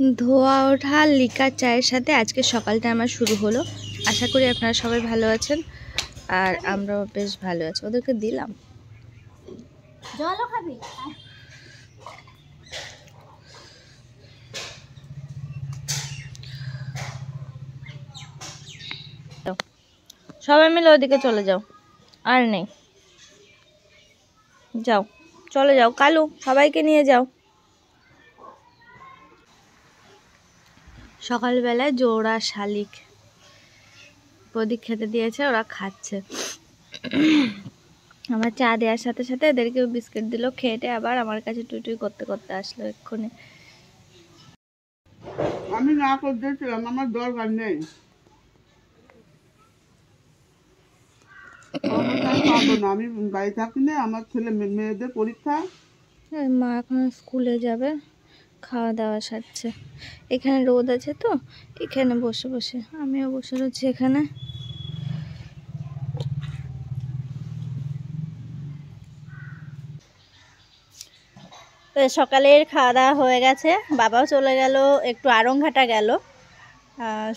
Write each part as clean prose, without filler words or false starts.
ধোয়া ওঠা লিকা চায়ের সাথে আজকে সকালটা আমার শুরু হলো। আশা করি আপনারা সবাই ভালো আছেন আর আমরাও বেশ ভালো আছি। ওদেরকে দিলাম জলও খাবি। সবাই মিলে ওদিকে চলে যাও, আর নেই, যাও চলে যাও। কালু সবাইকে নিয়ে যাও। সকালবেলায় জোড়া শালিক প্রদীপ খেতে দিয়েছে, ওরা খাচ্ছে। আমার চা দেওয়ার সাথে সাথে এদেরকেও বিস্কিট দিল, খেটে আবার আমার কাছে টুই টুই করতে করতে আসলো এক্ষুনি। আমি না করতেছিলাম, আমার দরকার নেই। পাবো না, আমি বাড়ি থাকি না, আমার ছেলে মেয়েদের পরীক্ষা। মা এখন স্কুলে যাবে, খাওয়া দাওয়া সারছে। এখানে রোদ আছে তো এখানে বসে বসে আমিও বসে রয়েছি এখানে। তো সকালের খাওয়া দাওয়া হয়ে গেছে, বাবাও চলে গেল একটু আড়ংঘাটা গেল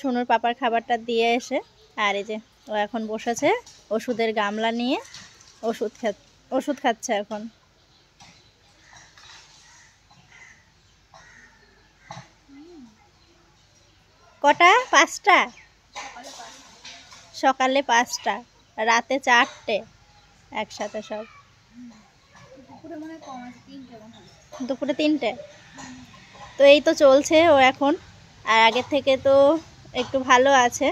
সোনুর পাপার খাবারটা দিয়ে এসে। আর এই যে ও এখন বসেছে ওষুধের গামলা নিয়ে, ওষুধ খাচ্ছে এখন। কটা? 5টা? সকালে 5টা, রাতে 4টে, একসাথে সব। দুপুরে 3টে। তো এই তো চলছে ও এখন, আর আগের থেকে তো একটু ভালো আছে।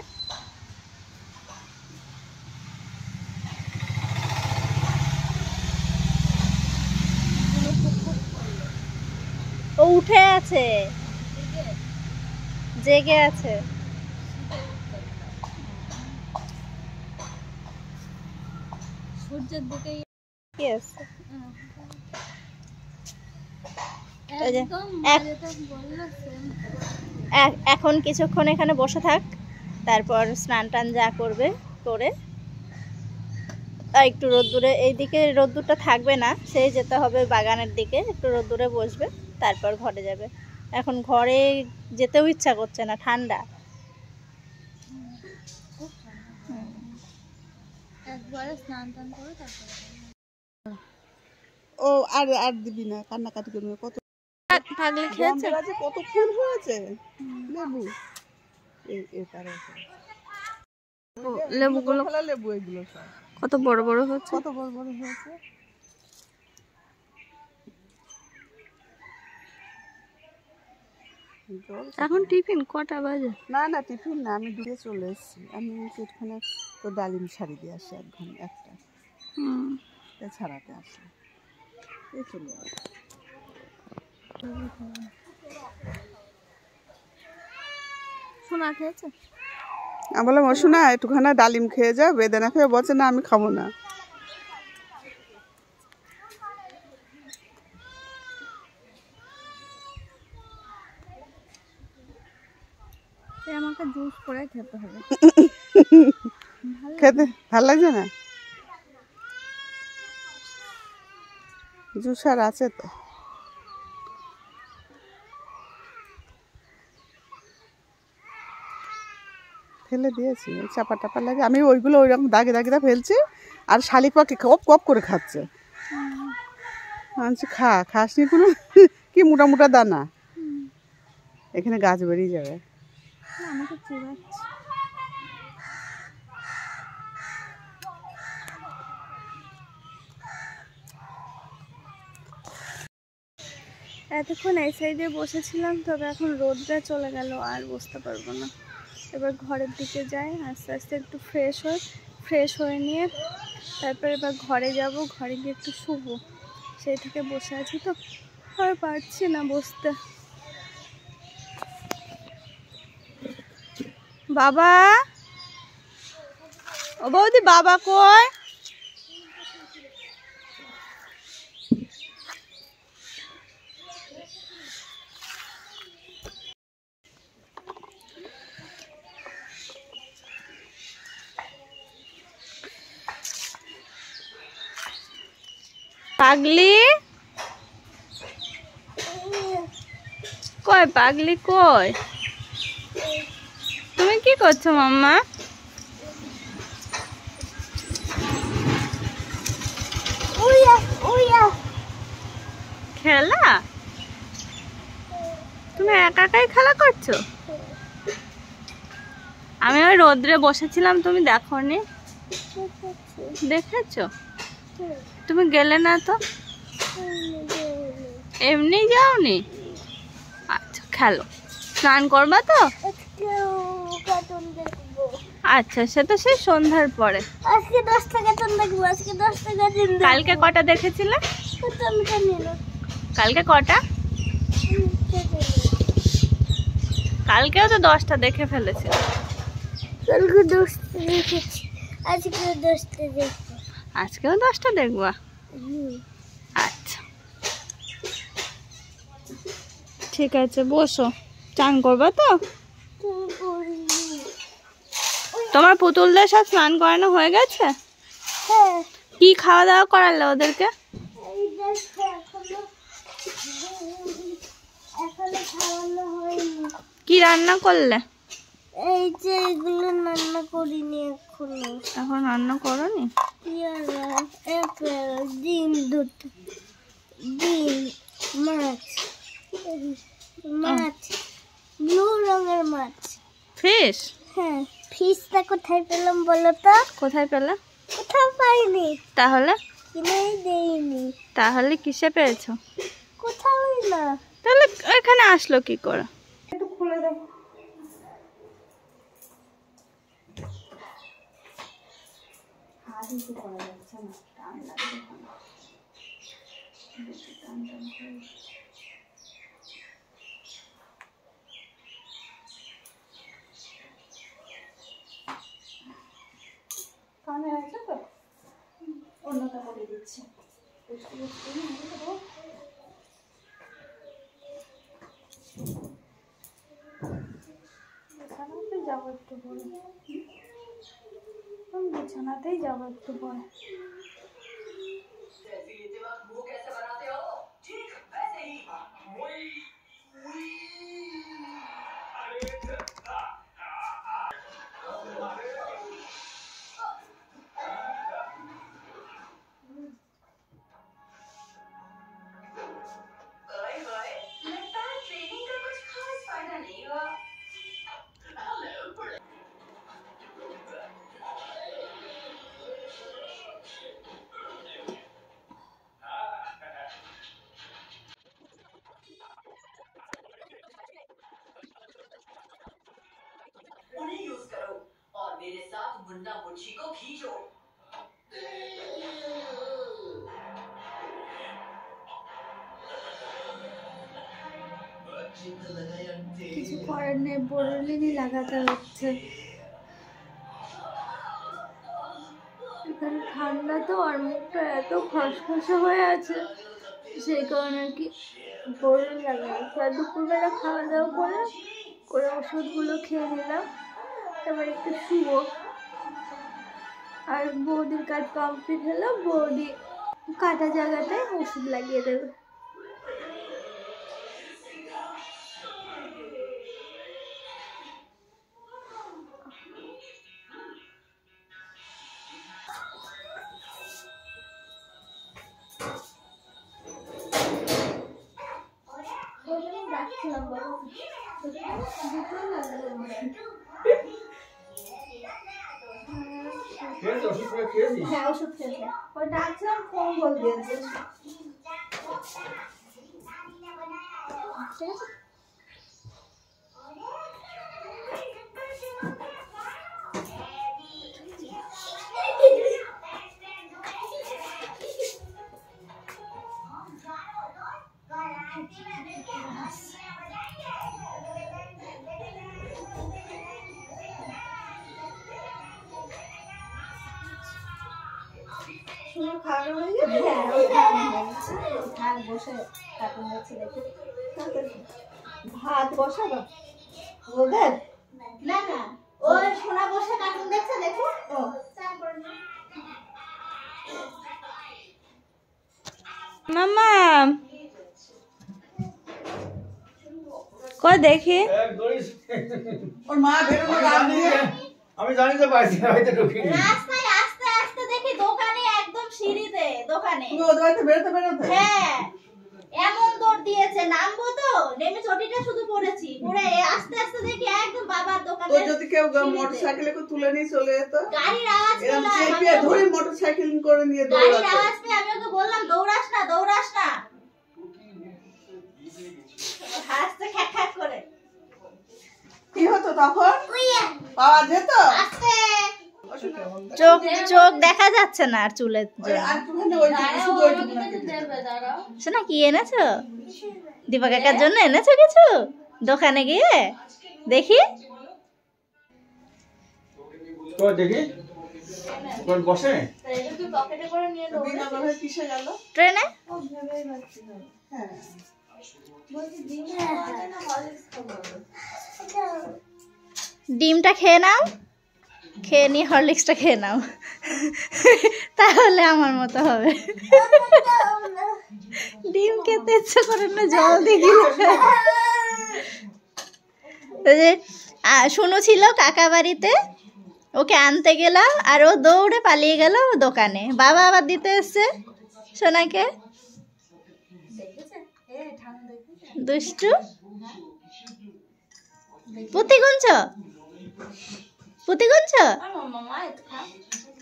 ও উঠে আছে, জেগে আছে। সূর্যের দিকে এখন কিছুক্ষণ এখানে বসে থাক, তারপর স্নান টান যা করবে করে একটু রোদ্দুরে, এইদিকে রোদ্দুরটা থাকবে না, সেই যেতে হবে বাগানের দিকে, একটু রোদ্দুরে বসবে, তারপর ঘরে যাবে। এখন ঘরে যেতেও ইচ্ছা করছে না, ঠান্ডা। একবারে স্নান টান করে তারপরে ও আর আর দিবি না, কান্নাকাটি করবে। কত থাকলে খেয়েছে, কত ফুল হয়েছে লেবু। লেবুগুলো লেবু এগুলো সব কত বড় বড় হচ্ছে, কত বড় বড় হয়েছে। এখন টিফিন কটা বাজে? না না টিফিন না, আমি দূরে চলে এসেছি। আমি সেখানে তো ডালিম শাড়ি দিয়ে আসি একটা ছাড়াতে আসি, এই চলে আসি। শোনা খেয়েছে? আমি বললাম ও শোনা একটুখানা ডালিম খেয়ে যাও, বেদানা খেয়ে। বলছে না আমি খাবো না। আমাকে জুস করে খেতে হবে। খেতে ভালো লাগছে না? জুস আর আছে তো। ফেলে দিয়েছি, চাপা টাপা লাগে। আমি ওইগুলো ওইরকম দাগে দাগে ফেলছি, আর শালিক পাখি কপ কপ করে খাচ্ছে। আনছি খাসনি কোনো, কি মোটা মোটা দানা, এখানে গাছ বেরিয়ে যাবে। এতক্ষণ এই সাইডে বসেছিলাম, তবে এখন রোদটা চলে গেল, আর বসতে পারবো না। এবার ঘরের দিকে যাই, আস্তে আস্তে একটু ফ্রেশ হয়ে নিয়ে তারপরে এবার ঘরে যাব। ঘরে গিয়ে একটু শুবো, সেই থেকে বসে আছি তো আর পারছি না বসতে। বাবা, ও বৌদি, বাবা কই? পাগলি কই? কই পাগলি কই? তুমি কি করছো মাম্মা? খেলা? তুমি একা একাই খেলা করছো? আমি ওই রোদ্রে বসেছিলাম, তুমি দেখোনি? দেখেছো? তুমি গেলে না তো? এমনি যাওনি? আচ্ছা খেলো। স্নান করবা তো? আচ্ছা সে তো সেই সন্ধ্যার পরে। আজকে 10টা কার্টুন দেখবো, আজকে 10টা কার্টুন। কালকে কটা দেখেছিলে? কালকে কটা? কালকেও তো 10টা দেখে ফেলেছিল। কালকে 10টা দেখেছি, আজকেও 10টা দেখবো। আজকেও 10টা দেখবা? আচ্ছা ঠিক আছে, বসো। চান করবা তো? তোমার পুতুলদের সব স্নান করানো হয়ে গেছে? হ্যাঁ। কি খাওয়া দাওয়া করালে ওদেরকে? এখনো খাওয়ানো হয়নি। কি রান্না করলে? এই যে এগুলো রান্না করিনি এখনো। এখন রান্না করনি? পেয়ারা, আপেল, ডিম, দুধ, ডিম, মাছ, মাছ, ব্লু রঙের মাছ। ফিশ? হ্যাঁ। ফিশটা কোথায় পেলাম বলো তো? কোথায় পেলে? কোথাও পাইনি। তাহলে? কিনেই দেইনি। তাহলে কিসে পেয়েছো? কোথাওই না। তাহলে এখানে আসলো কি করে? একটু খুলে দেবো। করা যাচ্ছে না, টান লাগবে। টান টান করে কানে আছে তো, অন্যটা করে দিচ্ছি। বিছানাতে যাবো একটু পরে, বিছানাতেই যাবো একটু পরে। उन्हें यूज करो और मेरे साथ मुन्ना मुच्छी को खींचो। কিছু করার নেই, বোরোলিনই লাগাতে হচ্ছে। এখানে ঠান্ডা তো, আর মুখটা এত খসখসে হয়ে আছে, সেই কারণে আর কি বোরোলিন লাগাচ্ছে। আর দুপুরবেলা খাওয়া দাওয়া করে ওষুধগুলো খেয়ে নিলাম, এবার একটু শুবো। আর বৌদির কাজ কমপ্লিট হলো, বৌদি কাটা জায়গাটায় ওষুধ লাগিয়ে দেবে। হ্যাঁ ওষুধ খেয়েছে, ওই ডাকছিলাম ফোন বল দিয়েছে। ঠিক আছে। ভাত বসাবো ওদের? না না, ওই সোনা বসে কার্টুন দেখছে, দেখো। ও মামা কই দেখি ওর মা বেরোনোর আগে আমি জানি তো পাইছি হয়তো ঢুকিনি রাস্তায় আস্তে আস্তে দেখি দোকানে একদম সিঁড়িতে দোকানে তুমি ওদের বাড়িতে বেরোতে বেরোতে হ্যাঁ এমন দৌড় দিয়েছে নামবো তো নেমে চটিটা শুধু পড়েছি পরে আস্তে আস্তে দেখি একদম বাবার তো দোকানে যদি কেউ মোটরসাইকেলে করে তুলে নিয়ে চলে যেত গাড়ির আওয়াজ এরকম পেলাম চেপিয়ে ধরে মোটরসাইকেল করে নিয়ে গাড়ির দৌড়াতো আওয়াজ পেয়ে আমি ওকে বললাম দৌড়াস না হাসতে খ্যাক খ্যাক করে কি হতো তখন পাওয়া যেত আস্তে ওই চোখ দেখা যাচ্ছে না আর চুলের আরেকটুখানি ওইটুকু, শুধু ওইটুকু না কেটে। শোনা কি এনেছো দীপা কাকার জন্য এনেছো কিছু দোকানে গিয়ে দেখি তো দেখি কোন বসে দিন আবার হয় কিসে গেল ট্রেনে হ্যাঁ ডিমটা খেয়ে নাও খেয়ে নিয়ে হরলিক্সটা খেয়ে নাও তাহলে আমার মতো হবে ডিম খেতে ইচ্ছে করে না জল দিয়ে গিলে শুনু ছিল কাকা বাড়িতে ওকে আনতে গেলাম আর ও দৌড়ে পালিয়ে গেল দোকানে বাবা আবার দিতে এসছে সোনাকে দুষ্টু পুঁতি গুনছ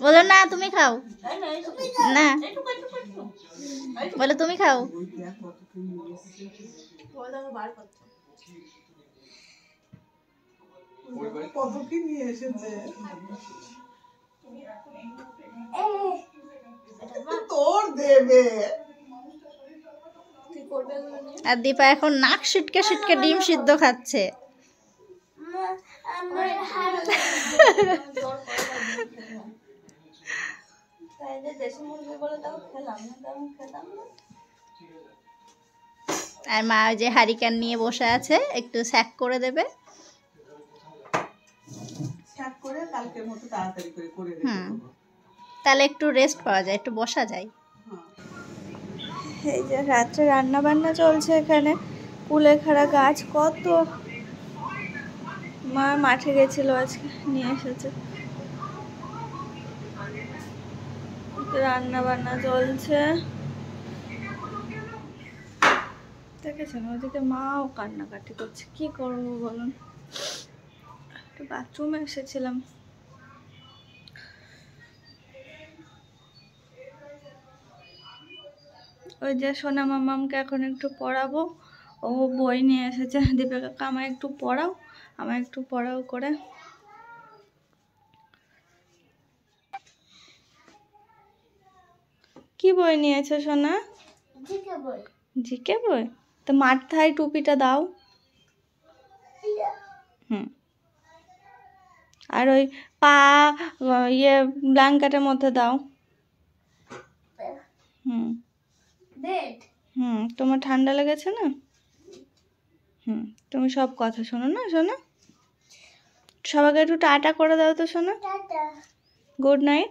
বলো না তুমি খাও না বলো তুমি খাও কত কি নিয়ে এসেছে তোর দেবে আর দীপা এখন নাক সিটকে সিটকে ডিম সিদ্ধ খাচ্ছে আর মা ওই যে হারিকেন নিয়ে বসে আছে একটু স্যাক করে দেবে শাক করে কালকের মতো তাড়াতাড়ি করে রেখে দেবো। তাহলে একটু রেস্ট পাওয়া যায় একটু বসা যায় হ্যাঁ। এই যে রাত্রে রান্না বান্না চলছে এখানে কুলেখাড়া গাছ কত মা মাঠে গেছিল আজকে নিয়ে এসেছে রান্না বান্না চলছে দেখেছেন ওদিকে মাও কান্নাকাটি করছে কি করবো বলুন একটু বাথরুমে এসেছিলাম ওই যে সোনা মামামকে এখন একটু পড়াবো ও বই নিয়ে এসেছে দীপা কাকা আমায় একটু পড়াও করে কি বই নিয়েছো সোনা জিকে বই তো মাথায় টুপিটা দাও হুম আর ওই পা ইয়ে ব্ল্যাঙ্কেটের মধ্যে দাও হুম তোমার ঠান্ডা লেগেছে না তুমি সব কথা শোনো না শোনো সবাইকে একটু টাটা করে দাও তো শোনো গুড নাইট